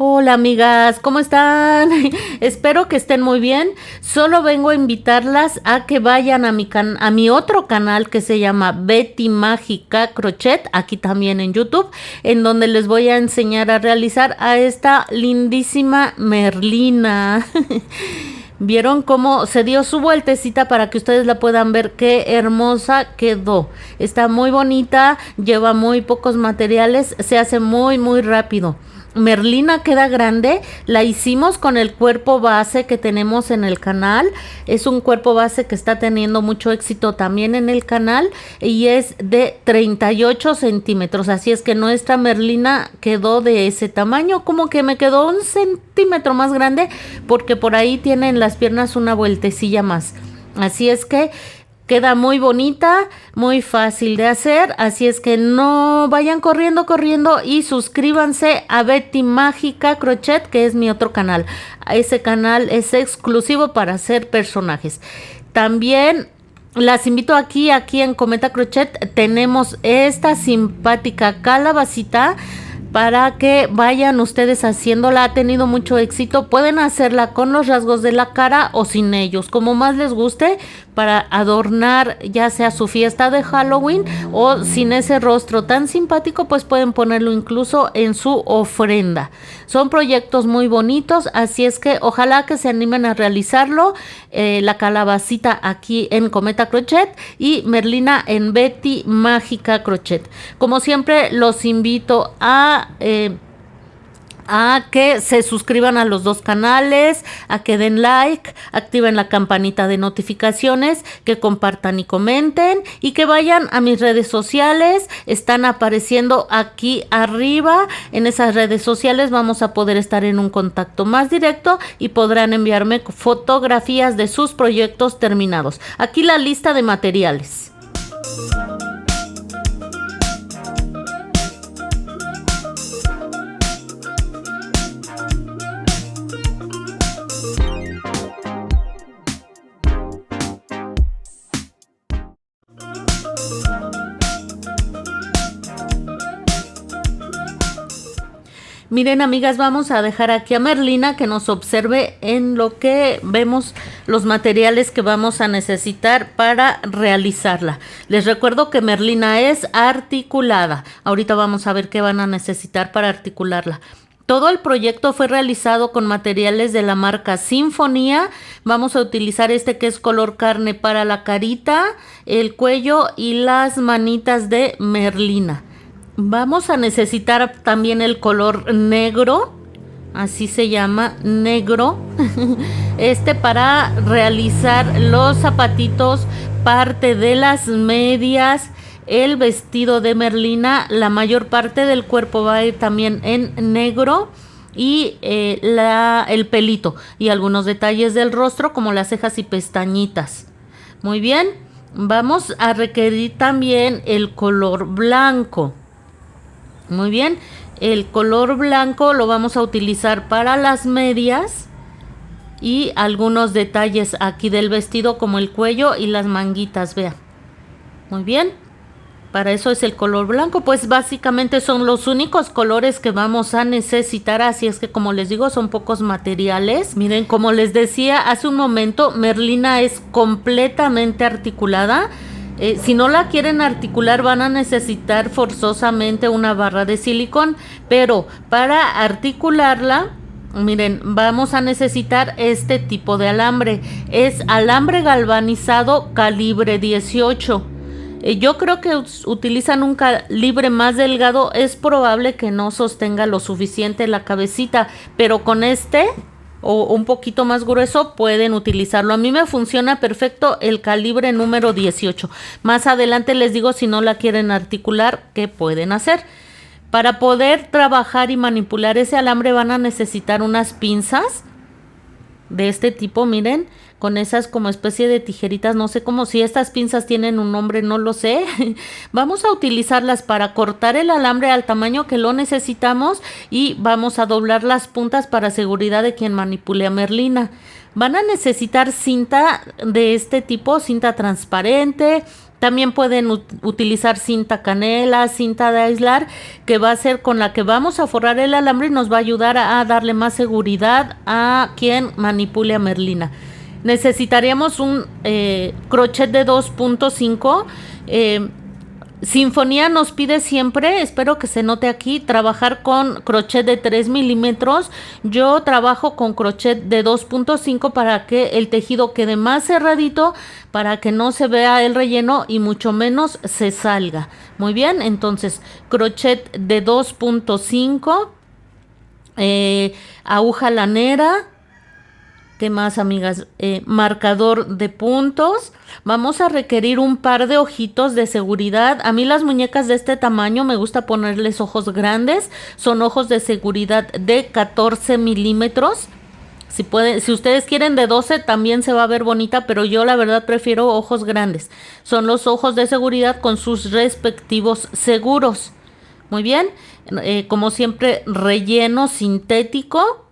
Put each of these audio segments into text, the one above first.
Hola amigas, ¿cómo están? Espero que estén muy bien. Solo vengo a invitarlas a que vayan a mi otro canal que se llama Betty Mágica Crochet, aquí también en YouTube, en donde les voy a enseñar a realizar a esta lindísima Merlina. ¿Vieron cómo se dio su vueltecita para que ustedes la puedan ver? Qué hermosa quedó. Está muy bonita, lleva muy pocos materiales, se hace muy rápido. Merlina queda grande, la hicimos con el cuerpo base que tenemos en el canal. Es un cuerpo base que está teniendo mucho éxito también en el canal y es de 38 centímetros. Así es que nuestra Merlina quedó de ese tamaño, como que me quedó un centímetro más grande porque por ahí tienen las piernas una vueltecilla más. Así es que queda muy bonita, muy fácil de hacer, así es que no vayan corriendo y suscríbanse a Betty Mágica Crochet, que es mi otro canal. Ese canal es exclusivo para hacer personajes. También las invito aquí en Cometa Crochet, tenemos esta simpática calabacita para que vayan ustedes haciéndola. Ha tenido mucho éxito. Pueden hacerla con los rasgos de la cara o sin ellos, como más les guste, para adornar ya sea su fiesta de Halloween o sin ese rostro tan simpático, pues pueden ponerlo incluso en su ofrenda. Son proyectos muy bonitos, así es que ojalá que se animen a realizarlo. La calabacita aquí en Cometa Crochet y Merlina en Betty Mágica Crochet. Como siempre, los invito a que se suscriban a los dos canales, a que den like, activen la campanita de notificaciones, que compartan y comenten y que vayan a mis redes sociales. Están apareciendo aquí arriba. En esas redes sociales vamos a poder estar en un contacto más directo y podrán enviarme fotografías de sus proyectos terminados. Aquí la lista de materiales. Miren amigas, vamos a dejar aquí a Merlina que nos observe en lo que vemos los materiales que vamos a necesitar para realizarla. Les recuerdo que Merlina es articulada. Ahorita vamos a ver qué van a necesitar para articularla. Todo el proyecto fue realizado con materiales de la marca Sinfonía. Vamos a utilizar este que es color carne para la carita, el cuello y las manitas de Merlina. Vamos a necesitar también el color negro, así se llama, negro, para realizar los zapatitos, parte de las medias, el vestido de Merlina. La mayor parte del cuerpo va a ir también en negro y el pelito y algunos detalles del rostro como las cejas y pestañitas. Muy bien, vamos a requerir también el color blanco. Muy bien, el color blanco lo vamos a utilizar para las medias y algunos detalles aquí del vestido como el cuello y las manguitas, vean. Muy bien, para eso es el color blanco, pues básicamente son los únicos colores que vamos a necesitar, así es que como les digo son pocos materiales. Miren, como les decía hace un momento, Merlina es completamente articulada. Si no la quieren articular van a necesitar forzosamente una barra de silicón, pero para articularla, miren, vamos a necesitar este tipo de alambre. Es alambre galvanizado calibre 18. Yo creo que utilizan un calibre más delgado, es probable que no sostenga lo suficiente la cabecita, pero con o un poquito más grueso pueden utilizarlo. A mí me funciona perfecto el calibre número 18. Más adelante les digo si no la quieren articular, qué pueden hacer. Para poder trabajar y manipular ese alambre van a necesitar unas pinzas de este tipo, miren, con esas como especie de tijeritas, no sé cómo, si estas pinzas tienen un nombre, no lo sé. Vamos a utilizarlas para cortar el alambre al tamaño que lo necesitamos y vamos a doblar las puntas para seguridad de quien manipule a Merlina. Van a necesitar cinta de este tipo, cinta transparente, También pueden utilizar cinta canela, cinta de aislar, que va a ser con la que vamos a forrar el alambre y nos va a ayudar a darle más seguridad a quien manipule a Merlina. Necesitaríamos un crochet de 2.5. Sinfonía nos pide siempre, espero que se note aquí, trabajar con crochet de 3 milímetros. Yo trabajo con crochet de 2.5 para que el tejido quede más cerradito, para que no se vea el relleno y mucho menos se salga. Muy bien, entonces crochet de 2.5, aguja lanera. ¿Qué más, amigas? Marcador de puntos. Vamos a requerir un par de ojitos de seguridad. A mí las muñecas de este tamaño me gusta ponerles ojos grandes. Son ojos de seguridad de 14 milímetros. Si ustedes quieren de 12 también se va a ver bonita, pero yo la verdad prefiero ojos grandes. Son los ojos de seguridad con sus respectivos seguros. Muy bien. Como siempre, relleno sintético.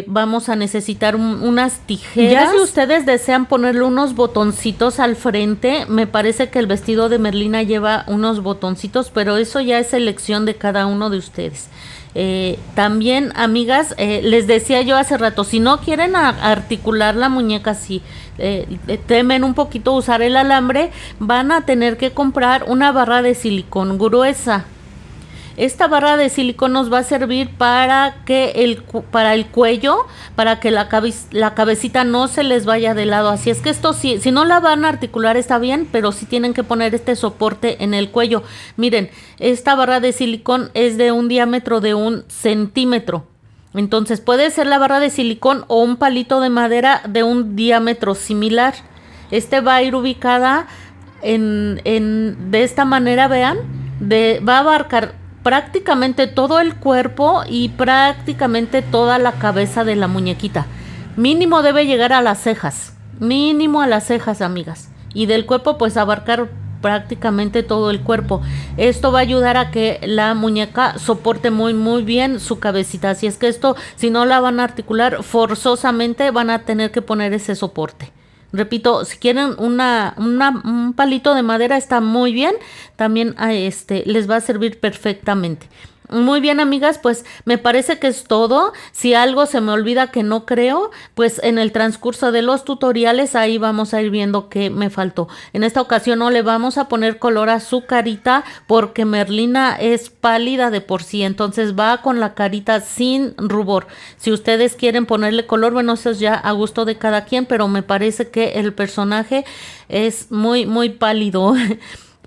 Vamos a necesitar unas tijeras. Ya si ustedes desean ponerle unos botoncitos al frente, me parece que el vestido de Merlina lleva unos botoncitos, pero eso ya es elección de cada uno de ustedes. También, amigas, les decía yo hace rato, si no quieren articular la muñeca así, temen un poquito usar el alambre, van a tener que comprar una barra de silicón gruesa. Esta barra de silicón nos va a servir para el cuello, para que la cabecita no se les vaya de lado. Así es que esto sí, si no la van a articular está bien, pero sí tienen que poner este soporte en el cuello. Miren, esta barra de silicón es de un diámetro de 1 centímetro. Entonces puede ser la barra de silicón o un palito de madera de un diámetro similar. Este va a ir ubicada de esta manera, vean, va a abarcar prácticamente todo el cuerpo y prácticamente toda la cabeza de la muñequita. Mínimo debe llegar a las cejas. Mínimo a las cejas, amigas. Y del cuerpo pues abarcar prácticamente todo el cuerpo. Esto va a ayudar a que la muñeca soporte muy bien su cabecita. Así es que esto, si no la van a articular, forzosamente van a tener que poner ese soporte. Repito, si quieren un palito de madera está muy bien, también les va a servir perfectamente. Muy bien, amigas, pues me parece que es todo. Si algo se me olvida que no creo, pues en el transcurso de los tutoriales ahí vamos a ir viendo qué me faltó. En esta ocasión no le vamos a poner color a su carita porque Merlina es pálida de por sí, entonces va con la carita sin rubor. Si ustedes quieren ponerle color, bueno, eso es ya a gusto de cada quien, pero me parece que el personaje es muy pálido.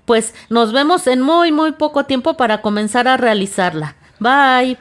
Pues nos vemos en muy poco tiempo para comenzar a realizarla. Bye.